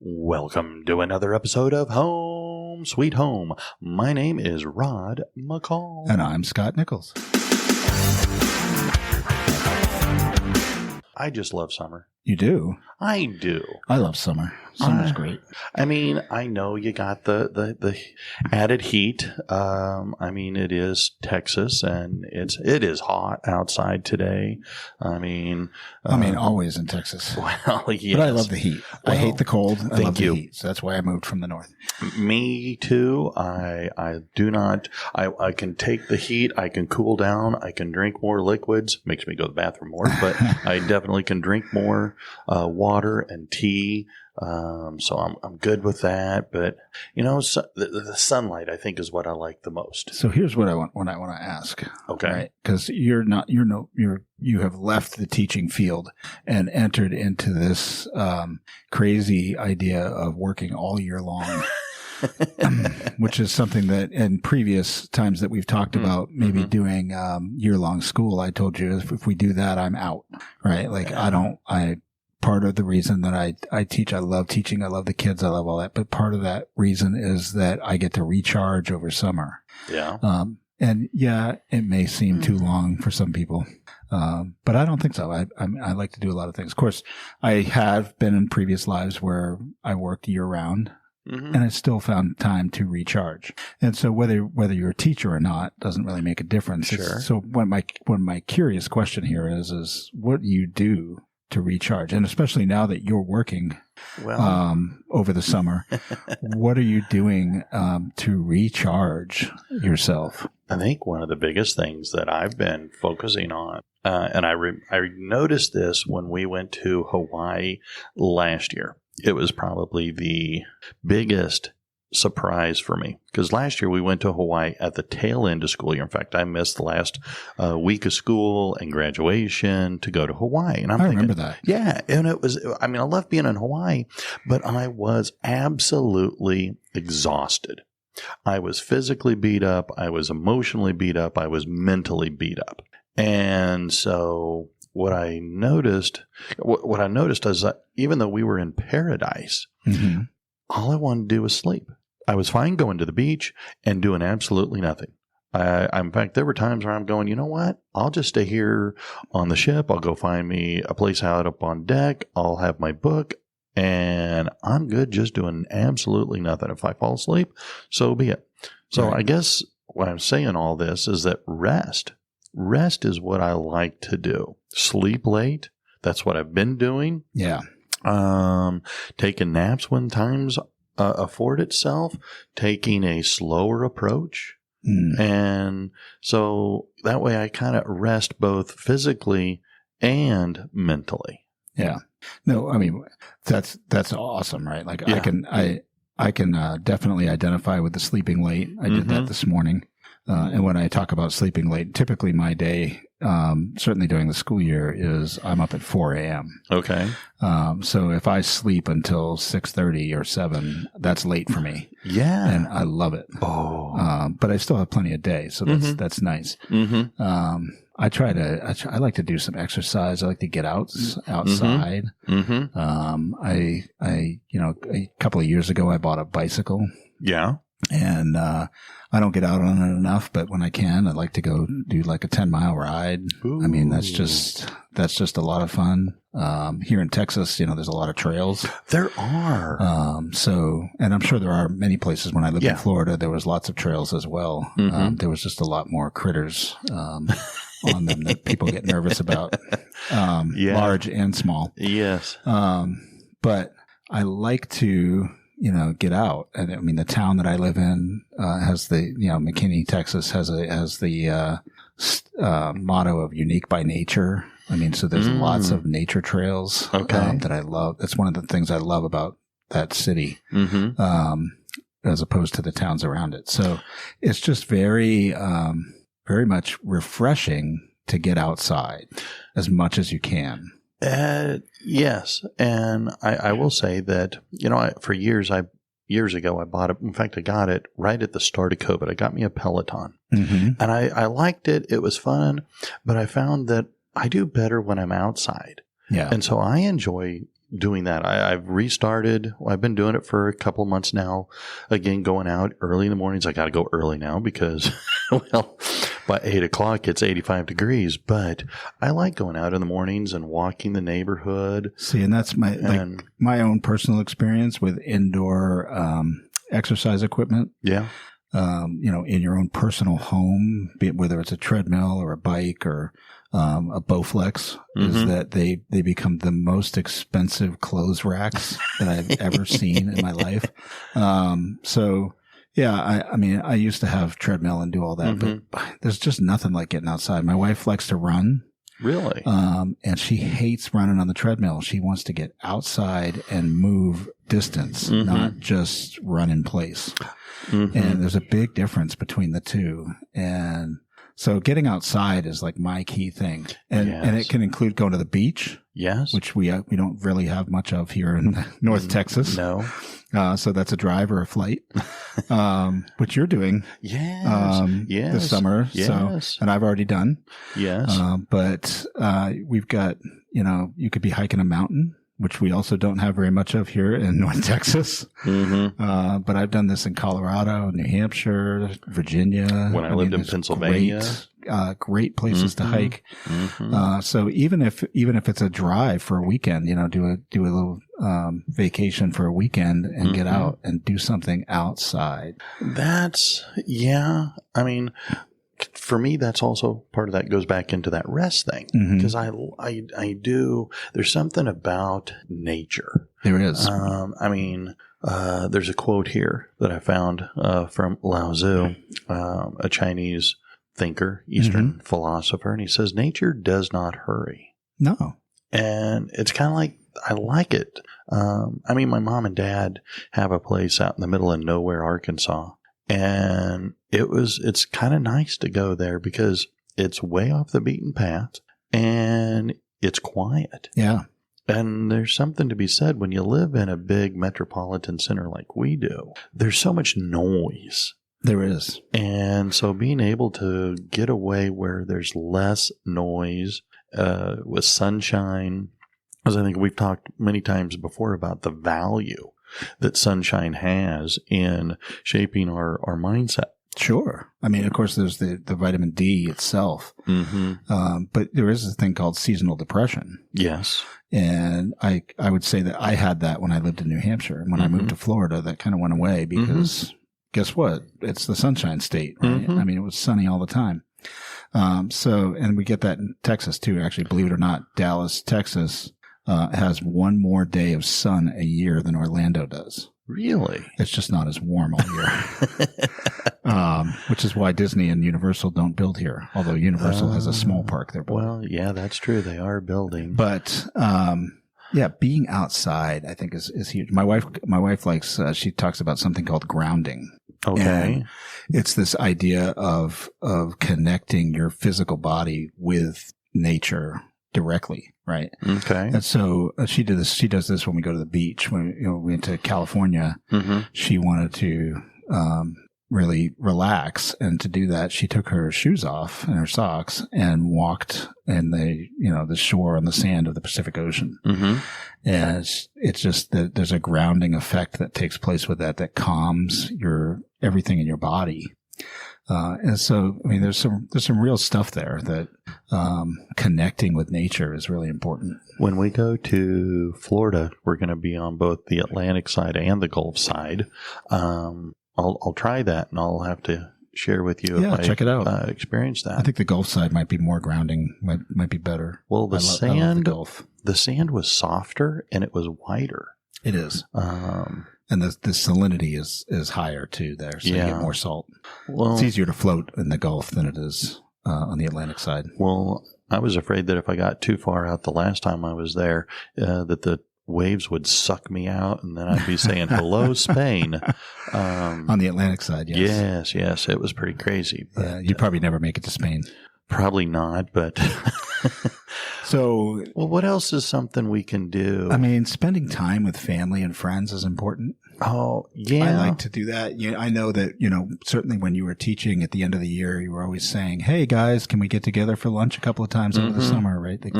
Welcome to another episode of Home Sweet Home. My name is Rod McCall. And I'm Scott Nichols. I just love summer. You do? I do. I love summer. Summer's great. I mean, I know you got the added heat. It is Texas, and it is hot outside today. Always in Texas. Well, yes. But I love the heat. I hate the cold. I love the heat. So that's why I moved from the north. Me too. I do not. I can take the heat. I can cool down. I can drink more liquids. Makes me go to the bathroom more, but I definitely can drink more water and tea. So I'm good with that. But the sunlight I think is what I like the most. So here's what I want to ask. Okay, right? Because you have left the teaching field and entered into this crazy idea of working all year long. Which is something that in previous times that we've talked about, maybe doing year-long school, I told you if we do that, I'm out, right? Like part of the reason that I teach, I love teaching, I love the kids, I love all that, but part of that reason is that I get to recharge over summer. Yeah. And yeah, it may seem too long for some people. But I don't think so. I like to do a lot of things. Of course, I have been in previous lives where I worked year round. Mm-hmm. And I still found time to recharge. And so whether you're a teacher or not doesn't really make a difference. Sure. So when my curious question here is what do you do to recharge? And especially now that you're working over the summer, what are you doing to recharge yourself? I think one of the biggest things that I've been focusing on, and I noticed this when we went to Hawaii last year. It was probably the biggest surprise for me because last year we went to Hawaii at the tail end of school year. In fact, I missed the last week of school and graduation to go to Hawaii. And I remember that. Yeah. And it was, I love being in Hawaii, but I was absolutely exhausted. I was physically beat up. I was emotionally beat up. I was mentally beat up. And so what I noticed is that even though we were in paradise, all I wanted to do was sleep. I was fine going to the beach and doing absolutely nothing. In fact, there were times where I'm going, you know what? I'll just stay here on the ship. I'll go find me a place out up on deck. I'll have my book, and I'm good just doing absolutely nothing. If I fall asleep, so be it. So right. I guess what I'm saying all this is that rest is what I like to do. Sleep late. That's what I've been doing. Yeah. Taking naps when times afford itself, taking a slower approach. And so that way I kind of rest both physically and mentally. Yeah. No, that's awesome, right? Like yeah. I can definitely identify with the sleeping late. I did that this morning. And when I talk about sleeping late, typically my day, certainly during the school year, is I'm up at 4 a.m. Okay. So if I sleep until 6:30 or 7, that's late for me. Yeah. And I love it. Oh. But I still have plenty of day, so that's nice. Mm-hmm. I like to do some exercise. I like to get outside. Mm-hmm. A couple of years ago, I bought a bicycle. Yeah. And I don't get out on it enough, but when I can, I'd like to go do like a 10-mile ride. Ooh. That's just a lot of fun. Here in Texas, there's a lot of trails. There are. And I'm sure there are many places. When I lived in Florida, there was lots of trails as well. There was just a lot more critters on them that people get nervous about, large and small. Yes. But I like to get out. And the town that I live in has McKinney, Texas has the motto of unique by nature. So there's lots of nature trails that I love. That's one of the things I love about that city, as opposed to the towns around it. So it's just very, very much refreshing to get outside as much as you can. Yes. And I will say that, for years ago, I bought it. In fact, I got it right at the start of COVID. I got me a Peloton and I liked it. It was fun, but I found that I do better when I'm outside. Yeah. And so I enjoy doing that. I've restarted. I've been doing it for a couple of months now. Again, going out early in the mornings. I got to go early now because, well, by 8 o'clock it's 85 degrees. But I like going out in the mornings and walking the neighborhood. See, and that's my own personal experience with indoor exercise equipment. Yeah. In your own personal home, whether it's a treadmill or a bike or a Bowflex, is that they become the most expensive clothes racks that I've ever seen in my life. So yeah, I used to have treadmill and do all that, but there's just nothing like getting outside. My wife likes to run. Really? And she hates running on the treadmill. She wants to get outside and move distance, not just run in place. And there's a big difference between the two. And so getting outside is like my key thing. And it can include going to the beach. Yes. Which we don't really have much of here in North Texas. No. So that's a drive or a flight, which you're doing. This summer. Yes. So, and I've already done. Yes. But we've got, you could be hiking a mountain, which we also don't have very much of here in North Texas. But I've done this in Colorado, New Hampshire, Virginia. When I lived in Pennsylvania. Great places to hike. So even if it's a drive for a weekend, do a little vacation for a weekend and get out and do something outside. I mean, for me, that's also part of that goes back into that rest thing because I do. There's something about nature. There is. There's a quote here that I found from Lao Tzu, a Chinese thinker, Eastern philosopher, and he says, "Nature does not hurry." No, and it's kind of like I like it. My mom and dad have a place out in the middle of nowhere, Arkansas. And it's kind of nice to go there because it's way off the beaten path and it's quiet. Yeah. And there's something to be said when you live in a big metropolitan center like we do. There's so much noise. There is. And so being able to get away where there's less noise with sunshine, as I think we've talked many times before about the value that sunshine has in shaping our mindset. Sure. Of course, there's the vitamin D itself. But there is a thing called seasonal depression. Yes. And I would say that I had that when I lived in New Hampshire. And when I moved to Florida, that kind of went away because guess what? It's the sunshine state, right? It was sunny all the time. And we get that in Texas too, actually, believe it or not. Dallas, Texas, has one more day of sun a year than Orlando does. Really? It's just not as warm all year. Which is why Disney and Universal don't build here, although Universal has a small park there. Well, yeah, that's true. They are building. But, being outside, I think is huge. My wife likes, she talks about something called grounding. Okay. And it's this idea of connecting your physical body with nature directly, right? Okay. And so she does this when we go to the beach. When we went to California, she wanted to really relax, and to do that, she took her shoes off and her socks and walked in the shore on the sand of the Pacific Ocean. And it's just that there's a grounding effect that takes place with that calms everything in your body. And so, there's some real stuff there that connecting with nature is really important. When we go to Florida, we're going to be on both the Atlantic side and the Gulf side. I'll try that, and I'll have to share with you if check it out. I experience that. I think the Gulf side might be more grounding, might be better. Well, I love the Gulf. The sand was softer and it was whiter. It is. And the salinity is higher too there, so you get more salt. Well, it's easier to float in the Gulf than it is on the Atlantic side. Well, I was afraid that if I got too far out the last time I was there, that the waves would suck me out, and then I'd be saying, hello, Spain. On the Atlantic side, yes. Yes, it was pretty crazy. But, you'd probably never make it to Spain. Probably not, but So, well, what else is something we can do? I mean, spending time with family and friends is important. Oh, yeah. I like to do that. I know that, certainly when you were teaching at the end of the year, you were always saying, hey guys, can we get together for lunch a couple of times over the summer, right? Like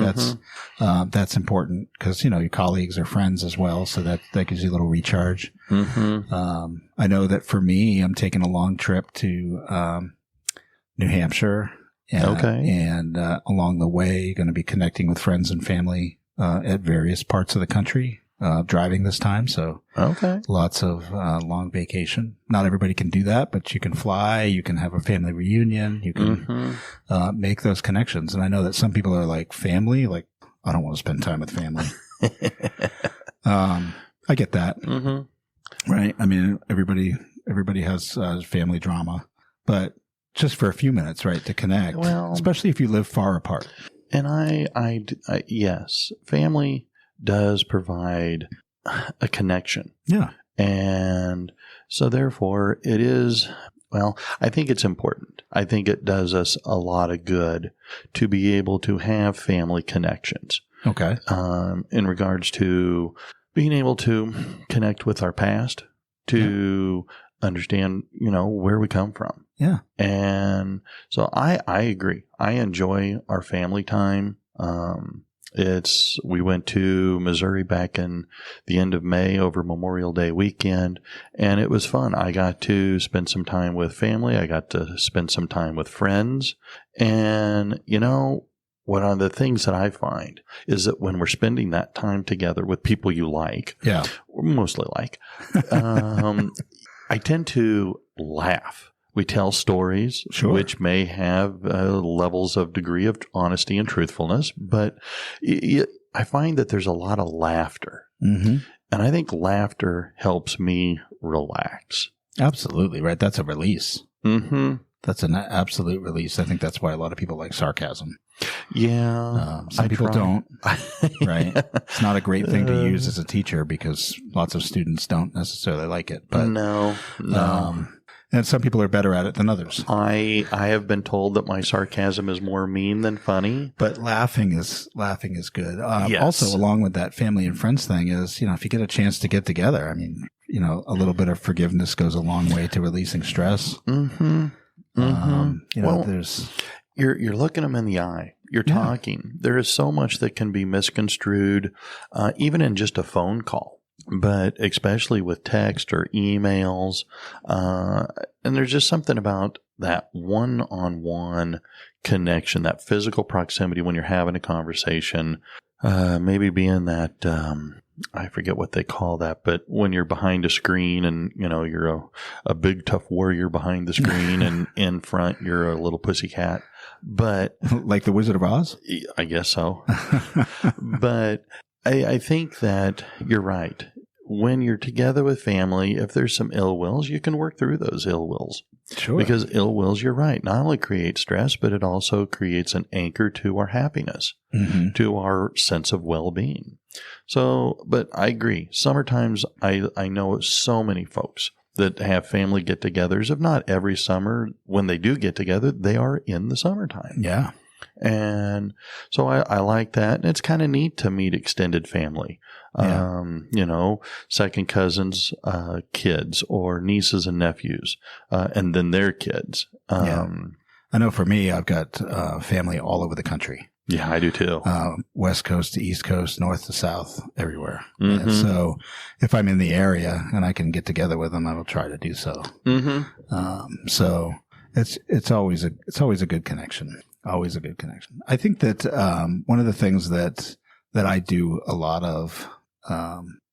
that's important because, your colleagues are friends as well. So that gives you a little recharge. I know that for me, I'm taking a long trip to, New Hampshire. And along the way, going to be connecting with friends and family, at various parts of the country. Driving this time. So lots of long vacation. Not everybody can do that, but you can fly, you can have a family reunion, you can make those connections. And I know that some people are like, family, like, I don't want to spend time with family. I get that. Right. I mean, everybody has family drama, but just for a few minutes, right, to connect, especially if you live far apart. And I yes, family does provide a connection. Yeah. And so therefore it is, I think it's important. I think it does us a lot of good to be able to have family connections. Okay. In regards to being able to connect with our past, to understand, where we come from. Yeah. And so I agree. I enjoy our family time. We went to Missouri back in the end of May over Memorial Day weekend, and it was fun. I got to spend some time with family. I got to spend some time with friends. And, one of the things that I find is that when we're spending that time together with people you like, or mostly like, I tend to laugh. We tell stories, which may have levels of degree of honesty and truthfulness, but I find that there's a lot of laughter. And I think laughter helps me relax. Absolutely, right? That's a release. That's an absolute release. I think that's why a lot of people like sarcasm. Yeah. Some people don't, right? It's not a great thing to use as a teacher because lots of students don't necessarily like it. But no. And some people are better at it than others. I have been told that my sarcasm is more mean than funny. But laughing is good. Yes. Also, along with that family and friends thing is, if you get a chance to get together, I mean, a little bit of forgiveness goes a long way to releasing stress. There's... You're looking them in the eye. You're talking. There is so much that can be misconstrued, even in just a phone call. But especially with text or emails, and there's just something about that one-on-one connection, that physical proximity when you're having a conversation, maybe being that, I forget what they call that, but when you're behind a screen and, you're a big tough warrior behind the screen and in front, you're a little pussycat. But like the Wizard of Oz? I guess so. But I think that you're right. When you're together with family, if there's some ill wills, you can work through those ill wills. Sure. Because ill wills, you're right, not only create stress, but it also creates an anchor to our happiness, to our sense of well-being. So, but I agree. Summertimes, I know so many folks that have family get-togethers. If not every summer, when they do get together, they are in the summertime. Yeah. And so I like that. And it's kind of neat to meet extended family. Second cousins, kids, or nieces and nephews, and then their kids. I know for me, I've got family all over the country. Yeah, I do too. West Coast to East Coast, North to South, everywhere. And so if I'm in the area and I can get together with them, I will try to do so. So it's always a good connection. Always a good connection. I think that one of the things that I do a lot of,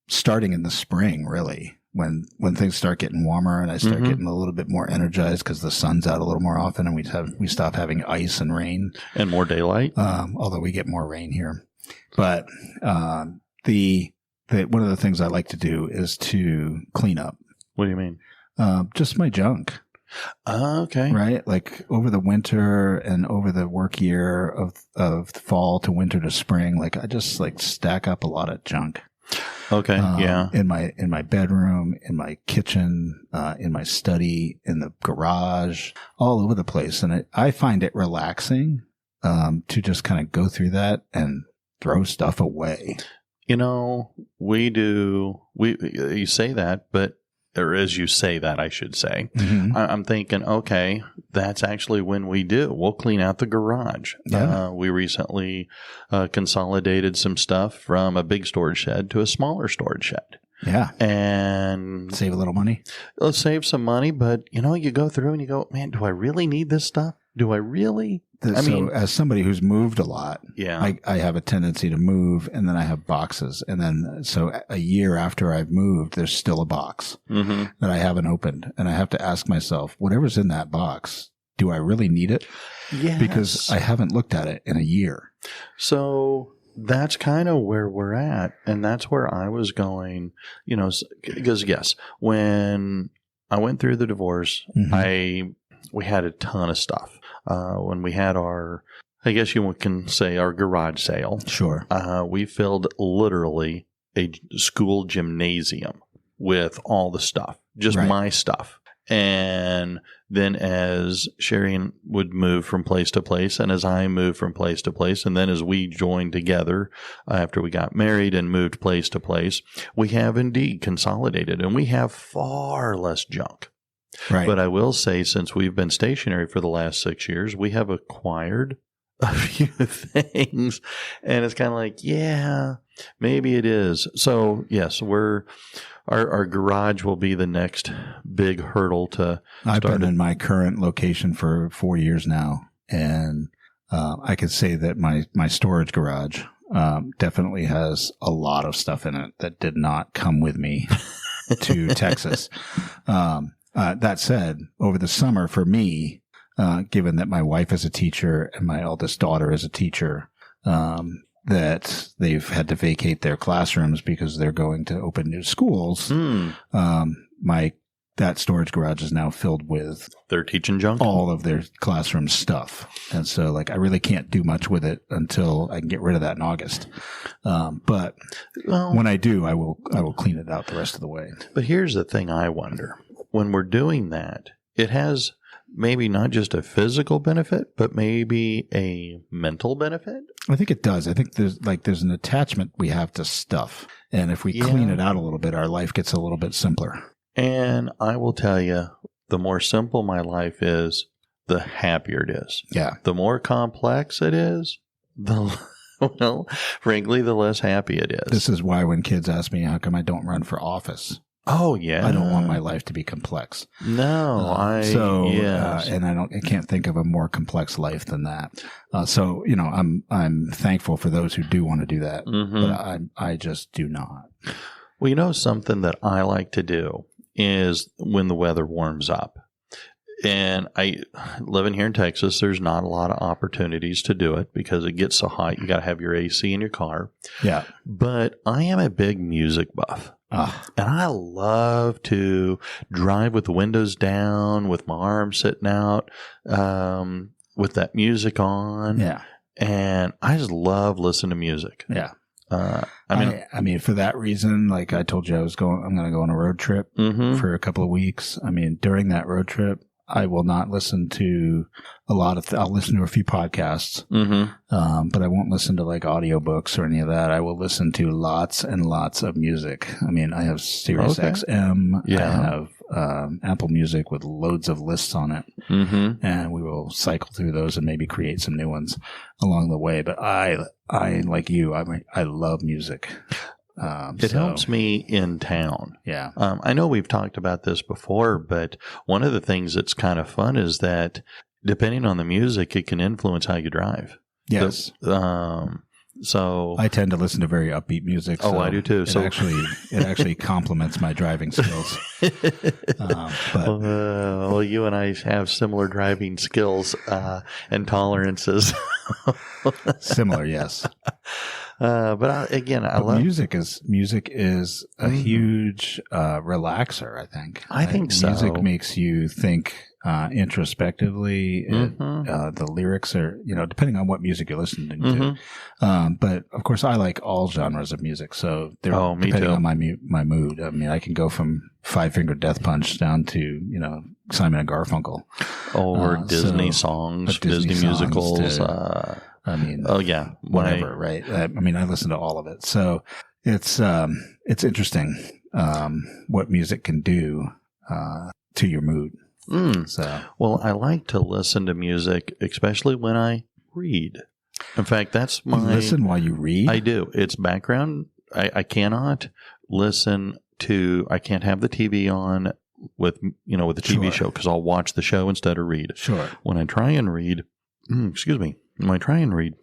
starting in the spring, really, when things start getting warmer and I start getting a little bit more energized because the sun's out a little more often and we stop having ice and rain and more daylight. Although we get more rain here, but one of the things I like to do is to clean up. What do you mean? Just my junk. Okay. Right? Like over the winter and over the work year of fall to winter to spring, like I just stack up a lot of junk. Okay. Yeah. In my bedroom, in my kitchen, in my study, in the garage, all over the place. And I find it relaxing to just kind of go through that and throw stuff away. You know, you say that, but, or as you say that, I should say, I'm thinking, okay, that's actually when we do. We'll clean out the garage. Yeah. We recently consolidated some stuff from a big storage shed to a smaller storage shed. Yeah. And Save a little money. let's save some money, but you know, you go through and you go, man, do I really need this stuff? Do I really? So as somebody who's moved a lot, Yeah. I have a tendency to move, and then I have boxes. And then so a year after I've moved, there's still a box Mm-hmm. that I haven't opened. And I have to ask myself, whatever's in that box, do I really need it? Yes. Because I haven't looked at it in a year. So that's kind of where we're at. And that's where I was going, you know, because yes, when I went through the divorce, we had a ton of stuff. When we had I guess you can say our garage sale, Sure. we filled literally a school gymnasium with all the stuff, just Right. my stuff. And then as Sherry would move from place to place, and as I moved from place to place, and then as we joined together after we got married and moved place to place, we have indeed consolidated, and we have far less junk. Right. But I will say, since we've been stationary for the last 6 years, we have acquired a few things, and it's kind of like, yeah, maybe it is. So yes, our garage will be the next big hurdle to I've start. been in my current location for 4 years now, and I could say that my storage garage definitely has a lot of stuff in it that did not come with me to Texas. That said, over the summer for me, given that my wife is a teacher and my eldest daughter is a teacher, that they've had to vacate their classrooms because they're going to open new schools. That storage garage is now filled with They're teaching junk. all of their classroom stuff. And so I really can't do much with it until I can get rid of that in August. But Well, when I do, I will clean it out the rest of the way. but here's the thing I wonder. When we're doing that, it has maybe not just a physical benefit, but maybe a mental benefit. I think it does. I think there's an attachment we have to stuff. And if we clean it out a little bit, our life gets a little bit simpler. And I will tell you, the more simple my life is, the happier it is. Yeah. The more complex it is, frankly, the less happy it is. This is why when kids ask me how come I don't run for office, Oh yeah, I don't want my life to be complex. No, yes. and I can't think of a more complex life than that. So I'm thankful for those who do want to do that, but I just do not. Well, you know, something that I like to do is when the weather warms up. And living here in Texas, there's not a lot of opportunities to do it because it gets so hot. You got to have your AC in your car. Yeah. But I am a big music buff. And I love to drive with the windows down, with my arms sitting out, with that music on. Yeah. And I just love listening to music. Yeah. I mean, for that reason, like I told you, I'm going to go on a road trip for a couple of weeks. I mean, during that road trip, I will not listen to I'll listen to a few podcasts, but I won't listen to like audiobooks or any of that. I will listen to lots and lots of music. I mean, I have Sirius XM. Yeah. I have Apple Music with loads of lists on it. And we will cycle through those and maybe create some new ones along the way. But I like you, I love music. It helps me in town. Yeah. I know we've talked about this before, but one of the things that's kind of fun is that depending on the music, it can influence how you drive. Yes. So I tend to listen to very upbeat music. Oh, I do too. It actually complements my driving skills. Well, you and I have similar driving skills and tolerances. Similar, yes. Again, I But love. music is a huge relaxer. I think. I think so. Music makes you think introspectively. Mhm. The lyrics are, depending on what music you're listening to. Mhm. But of course, I like all genres of music. So they're Me depending too. on my mood. I mean, I can go from Five Finger Death Punch down to Simon and Garfunkel, Or Disney songs, Disney musicals. I mean, oh yeah, whatever, right? I mean, I listen to all of it, so it's interesting what music can do to your mood. So, well, I like to listen to music, especially when I read. In fact, that's my you listen while you read. I do. It's background. I cannot listen to. I can't have the TV on with the TV Sure. show because I'll watch the show instead of read. Sure. When I try and read, excuse me. When I try and read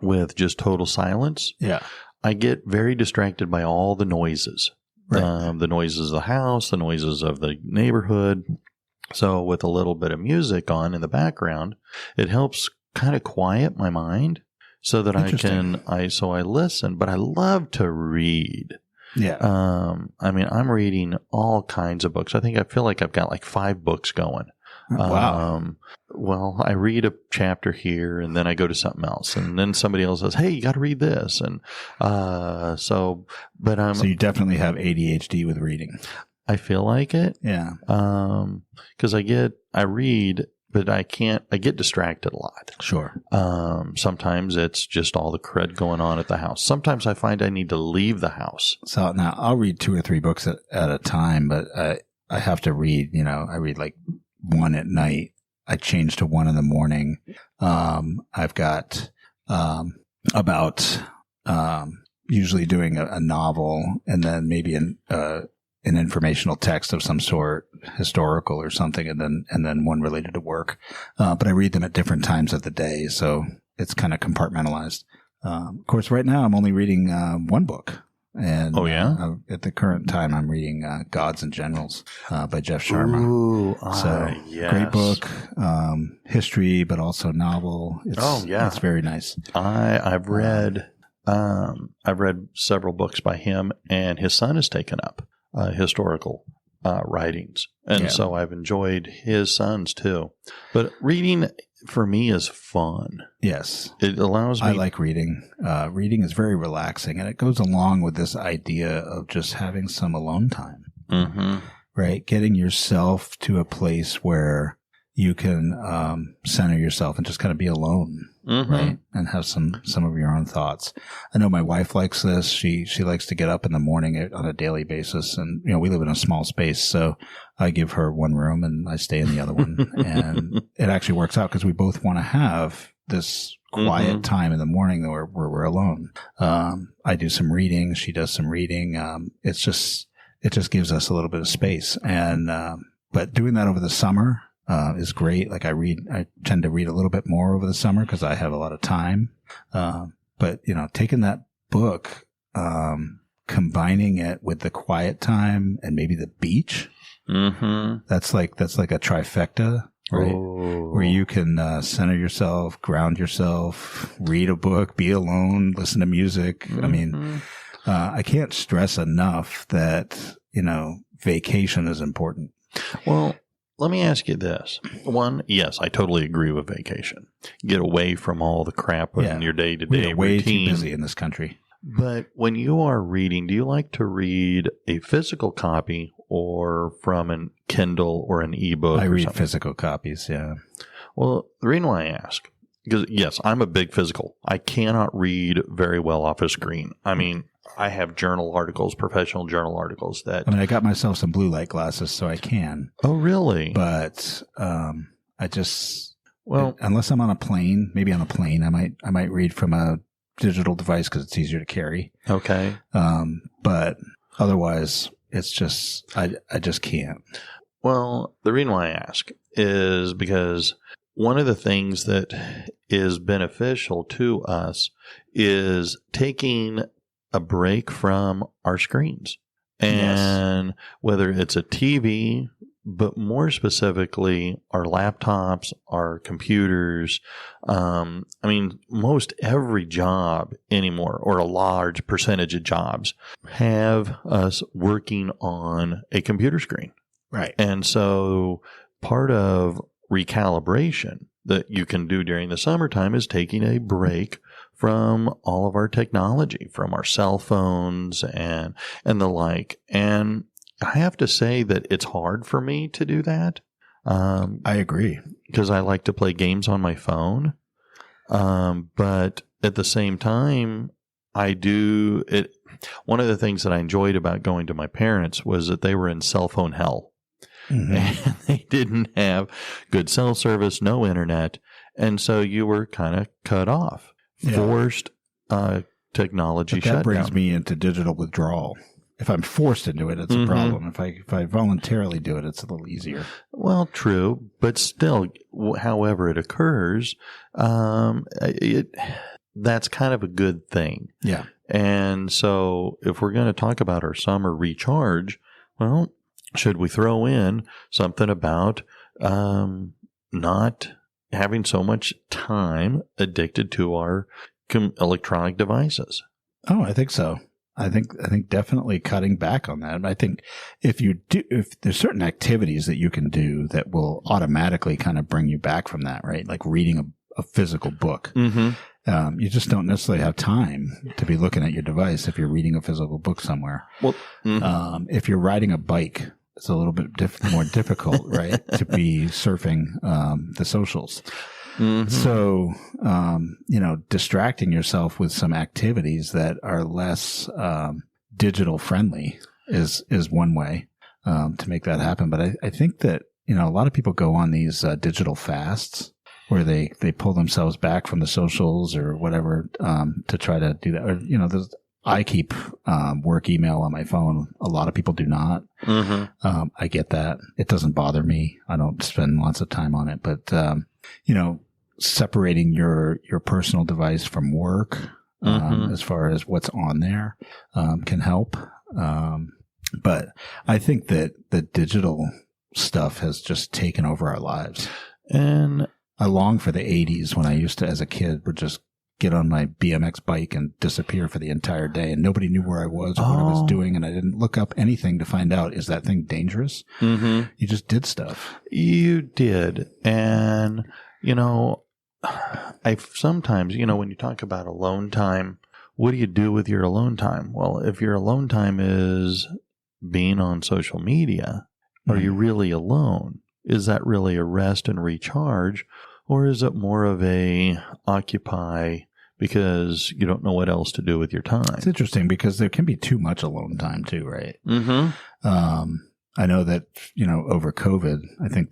with just total silence, Yeah. I get very distracted by all the noises. Right. The noises of the house, the noises of the neighborhood. So with a little bit of music on in the background, it helps kind of quiet my mind so that I listen, but I love to read. Yeah. I mean, I'm reading all kinds of books. I feel like I've got like 5 books going. Wow. Well, I read a chapter here and then I go to something else and then somebody else says, "Hey, you got to read this." And, so you definitely have ADHD with reading. I feel like it. Yeah. 'Cause I read, but I get distracted a lot. Sure. Sometimes it's just all the crud going on at the house. Sometimes I find I need to leave the house. So now I'll read 2 or 3 books at a time, but I have to read, I read like 1 at night. I change to 1 in the morning. I've got about usually doing a novel and then maybe an informational text of some sort, historical or something, and then one related to work. But I read them at different times of the day, so it's kind of compartmentalized. Of course, right now I'm only reading 1 book. And at the current time, I'm reading Gods and Generals by Jeff Sharma. Ooh, yes. Great book, history, but also novel. It's very nice. I've read several books by him, and his son has taken up historical writings, and so I've enjoyed his son's too. But reading for me is fun. Yes. It allows me. I like reading. Reading is very relaxing, and it goes along with this idea of just having some alone time. Mm-hmm. Right? Getting yourself to a place where you can center yourself and just kind of be alone, right? And have some of your own thoughts. I know my wife likes this. She likes to get up in the morning on a daily basis, and we live in a small space, so I give her 1 room and I stay in the other one, and it actually works out because we both want to have this quiet time in the morning where we're alone. I do some reading. She does some reading. It just gives us a little bit of space, and but doing that over the summer is great. Like I tend to read a little bit more over the summer because I have a lot of time. But taking that book, combining it with the quiet time and maybe the beach, that's like a trifecta, right? Oh. Where you can center yourself, ground yourself, read a book, be alone, listen to music. I mean, I can't stress enough that vacation is important. Well, let me ask you this. 1, yes, I totally agree with vacation. Get away from all the crap in your day-to-day We're way routine. too busy in this country. But when you are reading, do you like to read a physical copy or from an Kindle or an ebook? I read physical copies, yeah. Well, the reason why I ask, because yes, I'm a big physical. I cannot read very well off a screen. I mean, I have journal articles, professional journal articles that. I mean, I got myself some blue light glasses, so I can. Oh, really? But I just unless I'm on a plane, maybe on a plane, I might read from a digital device because it's easier to carry. Okay. But otherwise, it's just I just can't. Well, the reason why I ask is because one of the things that is beneficial to us is taking a break from our screens. And whether it's a TV, but more specifically, our laptops, our computers. Most every job anymore, or a large percentage of jobs, have us working on a computer screen. Right. And so part of recalibration that you can do during the summertime is taking a break from all of our technology, from our cell phones and the like. And I have to say that it's hard for me to do that. I agree. Because I like to play games on my phone. But at the same time, I do it. One of the things that I enjoyed about going to my parents was that they were in cell phone hell. Mm-hmm. And they didn't have good cell service, no internet. And so you were kind of cut off, forced technology shutdown. That brings me into digital withdrawal. If I'm forced into it, it's a problem. If I voluntarily do it, it's a little easier. Well, true. But still, however it occurs, that's kind of a good thing. Yeah. And so if we're going to talk about our summer recharge, well, should we throw in something about not having so much time addicted to our electronic devices? Oh, I think so. I think definitely cutting back on that. I think if there's certain activities that you can do that will automatically kind of bring you back from that, right? Like reading a physical book. Mm-hmm. You just don't necessarily have time to be looking at your device if you're reading a physical book somewhere. Well, if you're riding a bike, it's a little bit more difficult, right? To be surfing the socials. Mm-hmm. So, distracting yourself with some activities that are less digital friendly is one way to make that happen. But I think that, a lot of people go on these digital fasts where they pull themselves back from the socials or whatever to try to do that. Or, I keep work email on my phone. A lot of people do not. Mm-hmm. I get that. It doesn't bother me. I don't spend lots of time on it. But, separating your personal device from work as far as what's on there can help. But I think that the digital stuff has just taken over our lives. And I long for the 80s when I used to, as a kid, would just get on my BMX bike and disappear for the entire day, and nobody knew where I was or what I was doing, and I didn't look up anything to find out, is that thing dangerous? Mm-hmm. You just did stuff. You did. And, I sometimes, when you talk about alone time, what do you do with your alone time? Well, if your alone time is being on social media, are you really alone? Is that really a rest and recharge? Or is it more of a occupy because you don't know what else to do with your time? It's interesting because there can be too much alone time too, right? Mm-hmm. I know that, over COVID, I think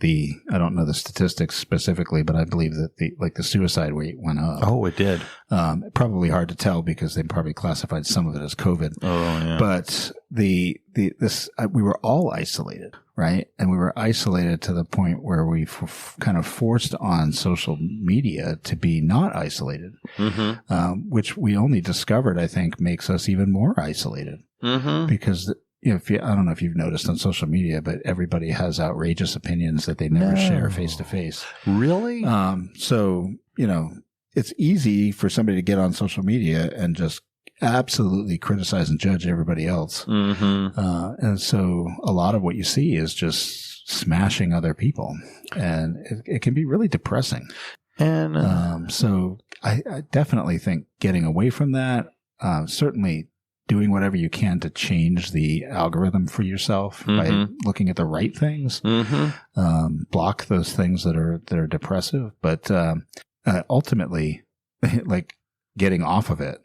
I don't know the statistics specifically, but I believe that the suicide rate went up. Oh, it did. Probably hard to tell because they probably classified some of it as COVID. Oh, yeah. But we were all isolated, right? And we were isolated to the point where we kind of forced on social media to be not isolated, which we only discovered, I think, makes us even more isolated because I don't know if you've noticed on social media, but everybody has outrageous opinions that they never share face to face. Really? So, it's easy for somebody to get on social media and just absolutely criticize and judge everybody else. Mm-hmm. And so a lot of what you see is just smashing other people, and it can be really depressing. And so I definitely think getting away from that, certainly doing whatever you can to change the algorithm for yourself by looking at the right things, block those things that are depressive, but ultimately, like getting off of it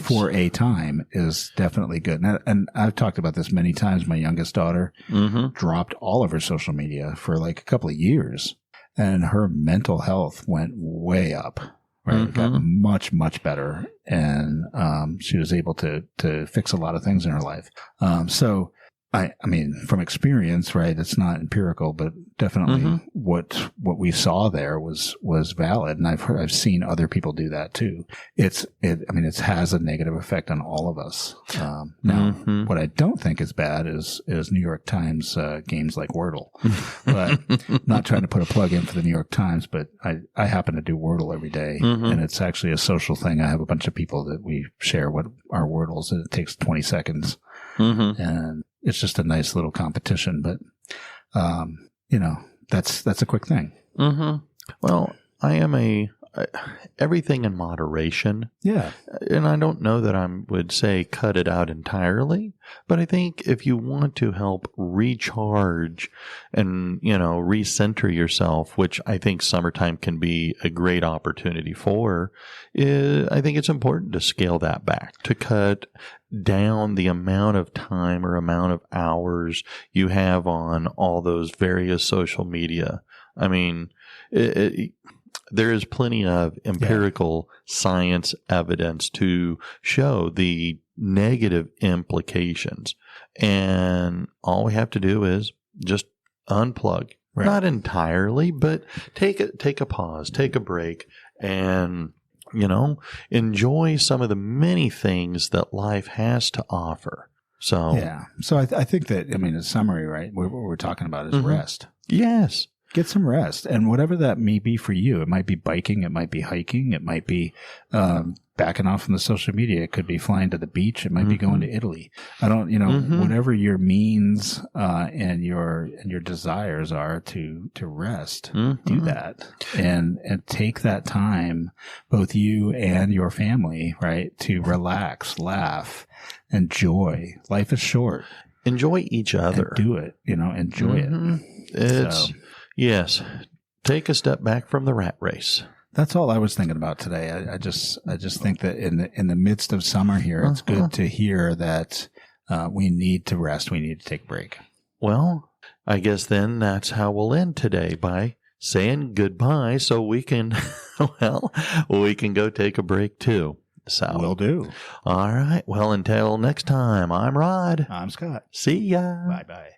for a time is definitely good. And I've talked about this many times. My youngest daughter dropped all of her social media for like a couple of years, and her mental health went way up. Right, got much, much better, and she was able to fix a lot of things in her life. So, I mean, from experience, right, it's not empirical, but definitely what we saw there was valid, and I've seen other people do that too. It has a negative effect on all of us. Now, what I don't think is bad is New York Times games like Wordle. But not trying to put a plug in for the New York Times, but I happen to do Wordle every day, and it's actually a social thing. I have a bunch of people that we share what our Wordles, and it takes 20 seconds, and it's just a nice little competition. But that's a quick thing. Well, I am everything in moderation. Yeah. And I don't know that I would say cut it out entirely, but I think if you want to help recharge and, recenter yourself, which I think summertime can be a great opportunity for, I think it's important to scale that back, to cut down the amount of time or amount of hours you have on all those various social media. I mean, there is plenty of empirical science evidence to show the negative implications. And all we have to do is just unplug. Right. Not entirely, but take a pause, take a break, and, enjoy some of the many things that life has to offer. So, yeah. So I think that, in summary, right, what we're talking about is rest. Yes. Get some rest, and whatever that may be for you. It might be biking, it might be hiking, it might be backing off from the social media. It could be flying to the beach. It might be going to Italy. I don't, whatever your means and your desires are to rest, do that, and take that time, both you and your family, right, to relax, laugh, enjoy. Life is short. Enjoy each other. And do it. Enjoy it. Yes. Take a step back from the rat race. That's all I was thinking about today. I just think that in the midst of summer here, it's good to hear that we need to rest. We need to take a break. Well, I guess then that's how we'll end today, by saying goodbye, so we can we can go take a break too. So will do. All right. Well, until next time, I'm Rod. I'm Scott. See ya. Bye-bye.